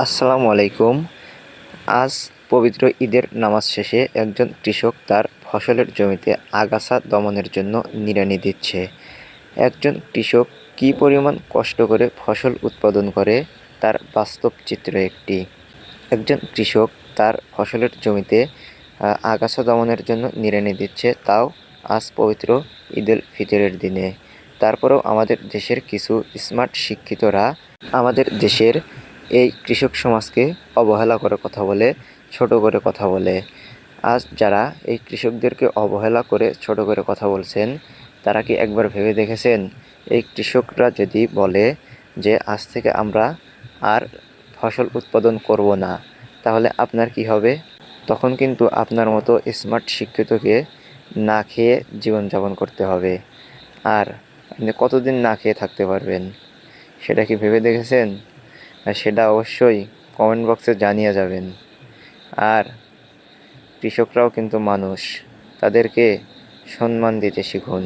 আসসালামু আলাইকুম। আজ পবিত্র ঈদের নামাজ শেষে একজন কৃষক তার ফসলের জমিতে আগাছা দমনের জন্য নিড়ানি দিচ্ছে। একজন কৃষক কী পরিমাণ কষ্ট করে ফসল উৎপাদন করে তার বাস্তব চিত্র একটি। একজন কৃষক তার ফসলের জমিতে আগাছা দমনের জন্য নিড়ানি দিচ্ছে, তাও আজ পবিত্র ঈদুল ফিতরের দিনে। তারপরেও আমাদের দেশের কিছু স্মার্ট শিক্ষিতরা আমাদের দেশের এই কৃষক সমাজকে অবহেলা করে কথা বলে, ছোট করে কথা বলে। আজ যারা এই কৃষকদেরকে অবহেলা করে ছোট করে কথা বলছেন, তারা কি একবার ভেবে দেখেছেন এই কৃষকরা যদি বলে যে আজ থেকে আমরা আর ফসল উৎপাদন করব না, তাহলে আপনার কি হবে? তখন কিন্তু আপনার মতো স্মার্ট শিক্ষিতকে না খেয়ে জীবনযাপন করতে হবে। আর আপনি কতদিন না খেয়ে থাকতে পারবেন, সেটা কি ভেবে দেখেছেন? আর সেটা অবশ্যই কমেন্ট বক্সে জানিয়ে যাবেন। আর কৃষকরাও কিন্তু মানুষ, তাদেরকে সম্মান দিতে শিখুন।